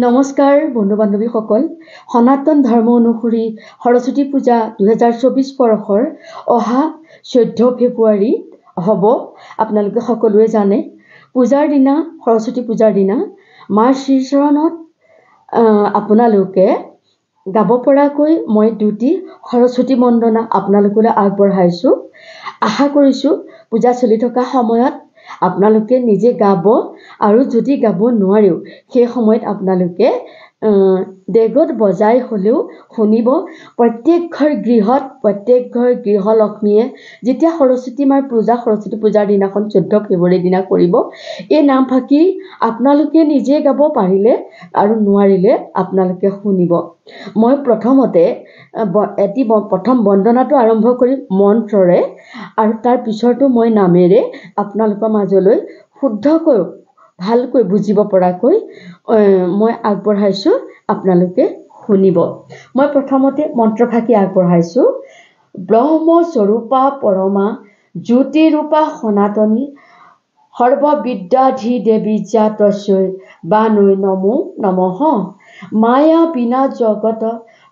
নমস্কাৰ বন্ধু বান্ধৱীসকল, সনাতন ধৰ্ম অনুসৰি সৰস্বতী পূজা 2024 বৰ্ষৰ অহা 14 ফেব্ৰুৱাৰীত হ'ব। আপোনালোকে সকলোৱে জানে, পূজাৰ দিনা, সৰস্বতী পূজাৰ দিনা মাৰ শ্ৰীচৰণত আপোনালোকে গাব পৰাকৈ মই দুটি সৰস্বতী বন্দনা আপোনালোকলৈ আগবঢ়াইছোঁ। আশা কৰিছোঁ পূজা চলি থকা সময়ত আপোনালোকে নিজে গাব, আৰু যদি গাব নোৱাৰেও সেই সময়ত আপোনালোকে ডেগত বজাই হ'লেও শুনিব। প্ৰত্যেক ঘৰ গৃহলক্ষ্মীয়ে যেতিয়া সৰস্বতী মাৰ পূজা, সৰস্বতী পূজাৰ দিনাখন 14 ফেব্ৰুৱাৰীৰ দিনা কৰিব, এই নামফাঁকি আপোনালোকে নিজে গাব পাৰিলে, আৰু নোৱাৰিলে আপোনালোকে শুনিব। মই প্ৰথম বন্দনাটো আৰম্ভ কৰিম মন্ত্ৰৰে, আৰু তাৰ পিছতো মই নামেৰে আপোনালোকৰ মাজলৈ শুদ্ধকৈ ভালকৈ বুজিব পৰাকৈ মই আগবঢ়াইছোঁ, আপোনালোকে শুনিব। মই প্ৰথমতে মন্ত্ৰফাঁকি আগবঢ়াইছোঁ। ব্ৰহ্মস্বৰূপা পৰমা জ্যোতিৰূপা সনাতনী সৰ্ববিদ্যাধি দেৱী যা তস্যৈ বানৈ নমো নমঃ। মায়া বিনা জগত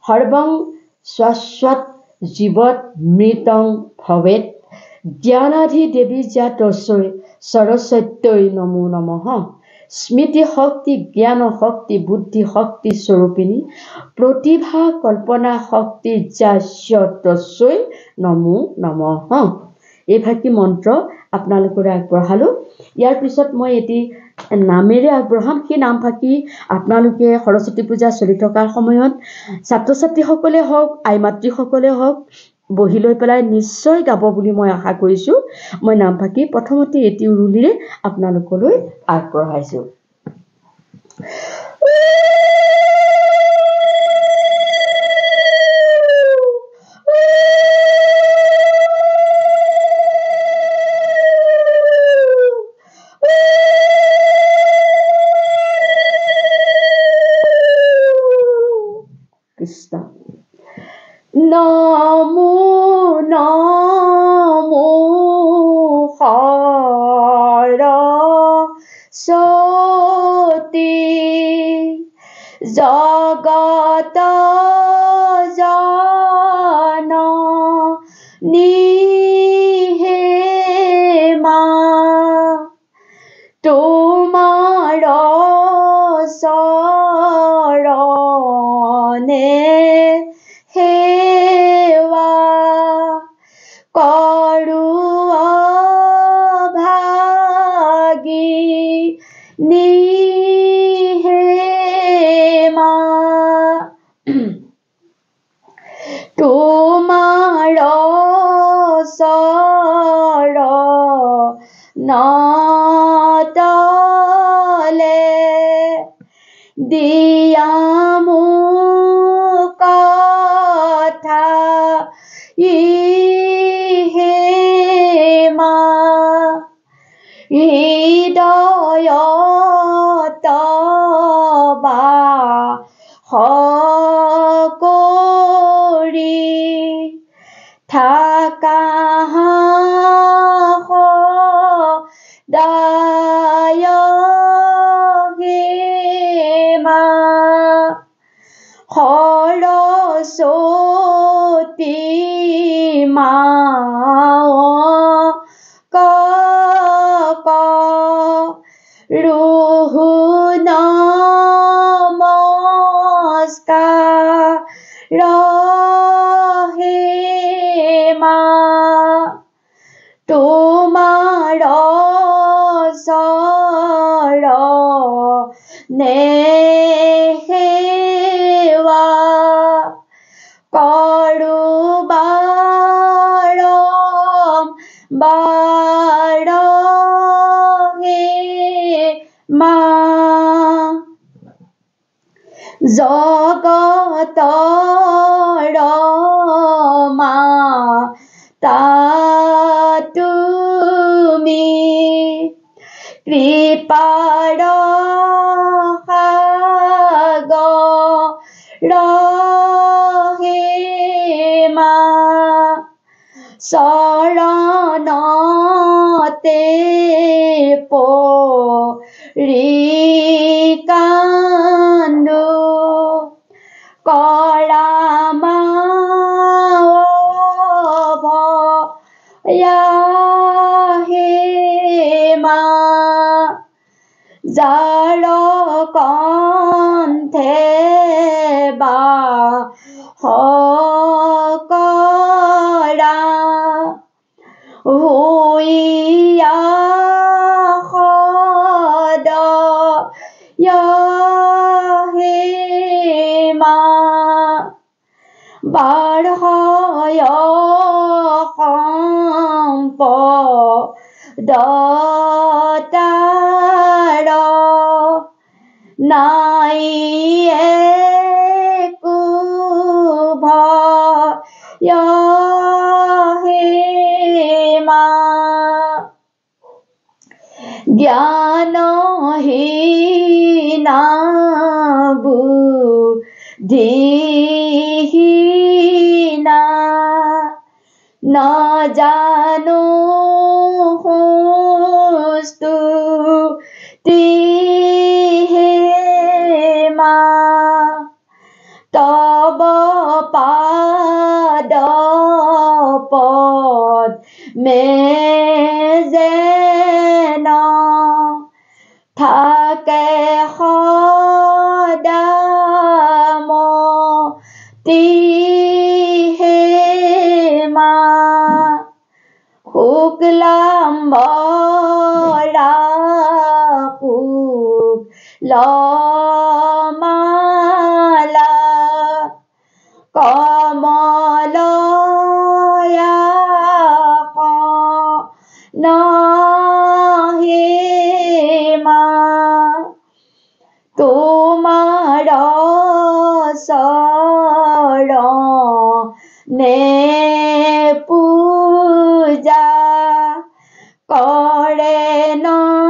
সৰ্বং শাশ্বত জীৱত মৃতং ভৱেত। জ্ঞানাধি দেৱী যা তস্যৈ সৰস্বত্যৈ নমো নমঃ। স্মৃতি শক্তি জ্ঞান শক্তি বুদ্ধি শক্তি স্বৰূপিণী প্ৰতিভা কল্পনা শক্তি যাস্য তস্যৈ নমো নমঃ। এই ভাগি মন্ত্ৰ আপোনালোকলৈ আগবঢ়ালোঁ। ইয়াৰ পিছত মই এটি নামেৰে আগবঢ়াম। সেই নামফাঁকি আপোনালোকে সৰস্বতী পূজা চলি থকাৰ সময়ত ছাত্ৰ ছাত্ৰীসকলে হওক, আই মাতৃসকলে হওক, বহি লৈ পেলাই নিশ্চয় গাব বুলি মই আশা কৰিছোঁ। মই নামফাঁকি প্ৰথমতে এটি উৰুলিৰে আপোনালোকলৈ আগবঢ়াইছোঁ। কৃষ্ণ। নমো নমো সৰস্বতী জগত জননী হে মা, তোমাৰ চৰণে সেৱা কৰোঁ অভাগিনী হে মা। তোমাৰ চৰণতলে দিয়া মোক কথা হে মা। হৃদয়ত বাস কৰি থাকা সদায় হে মা। সৰস্বতী মা কৰোঁ নমস্কাৰ হে মা। তোমাৰ চৰণে সেৱা কৰোঁ বাৰম্বাৰ হে মা। জগতৰ মাতা তুমি, কৃপাৰ সাগৰ হে মা। চৰণতে পৰি কান্দি কণ্ঠে কৰা হুইয়া সদয় হেমা বাঢ়য় সম্পদতাৰ নাই একো ভয় হেমা জ্ঞানহীনা বুদ্ধিহীনা নাজানো স্তুতি হেমা তব পাদ পদ্মে যেন থাকে সদা মতি হেমা শুক্লাম্বৰা শুক্লমালা কমলয়া হেমা তোমাৰ চৰণে পূজা কৰে নৰগণ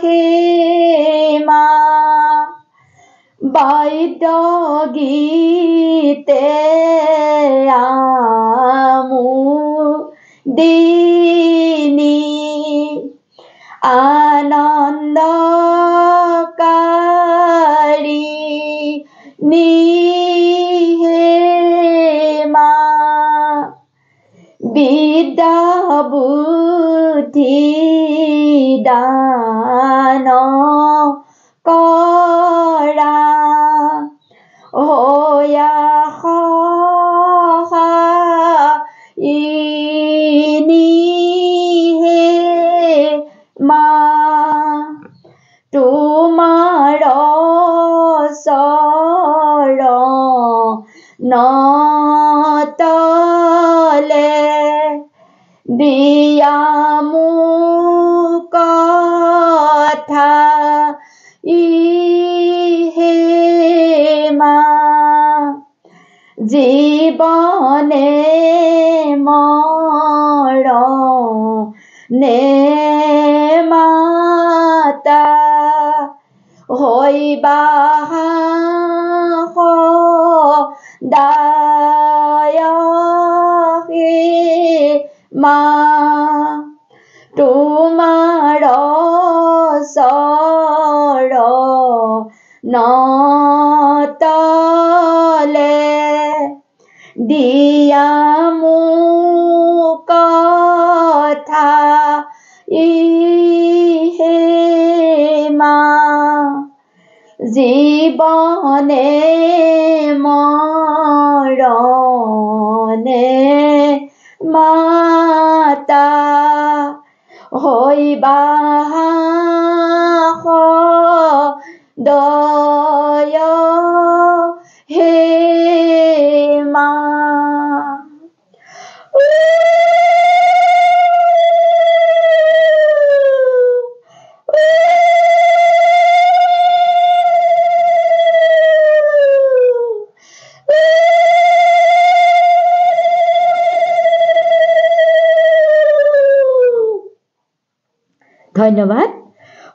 হেমা বাদ্য গীতে আমোদিনী আনন্দকাৰী হেমা বিদ্যা বুদ্ধি দান কৰা হৈয়া সহায়িনী হেমা তোমাৰ চৰণতলে দিয়া মোক কথা হেমা জীৱনে মৰণে মাতা হৈবা সদায় হেমা তোমাৰ চৰণতলে দিয়া মোক কথা হেমা জীৱনে মৰণে মাতা হৈবা সদায় হেমা ধন্যবাদ।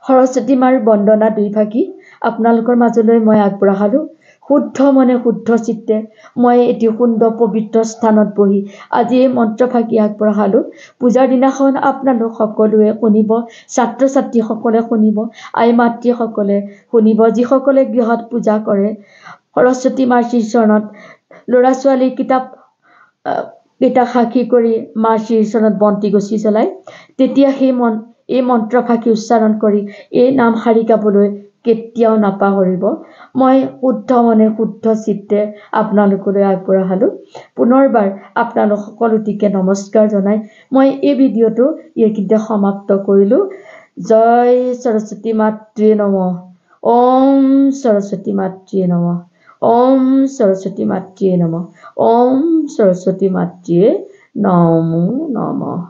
সৰস্বতী মাৰ বন্দনা দুইভাগী আপোনালোকৰ মাজলৈ মই আগবঢ়ালোঁ। শুদ্ধ মনে শুদ্ধ চিত্তে মই এটি সুন্দৰ পবিত্ৰ স্থানত বহি আজি এই মন্ত্ৰভাগী আগবঢ়ালোঁ। পূজাৰ দিনাখন আপোনালোক সকলোৱে শুনিব, ছাত্ৰ ছাত্ৰীসকলে শুনিব, আই মাতৃসকলে শুনিব, যিসকলে গৃহত পূজা কৰে। সৰস্বতী মাৰ শ্ৰীচৰণত ল'ৰা ছোৱালীৰ কিতাপ কেইটা সাক্ষী কৰি মাৰ শ্ৰীচৰণত বন্তি গছি জ্বলাই তেতিয়া এই মন্ত্ৰ ফাঁকি উচ্চাৰণ কৰি এই নাম শাৰী গাবলৈ কেতিয়াও নাপাহৰিব। মই শুদ্ধ মনে শুদ্ধ চিত্তে আপোনালোকলৈ আগবঢ়ালোঁ। পুনৰবাৰ আপোনালোক সকলোটিকে নমস্কাৰ জনাই মই এই ভিডিঅ'টো এইখিনিতে সমাপ্ত কৰিলোঁ। জয় সৰস্বতী মাতৃ নমঃ। ওম সৰস্বতী মাতৃ নমঃ। ওম সৰস্বতী মাতৃ নমঃ। ওম সৰস্বতী মাতৃ নমো নমঃ।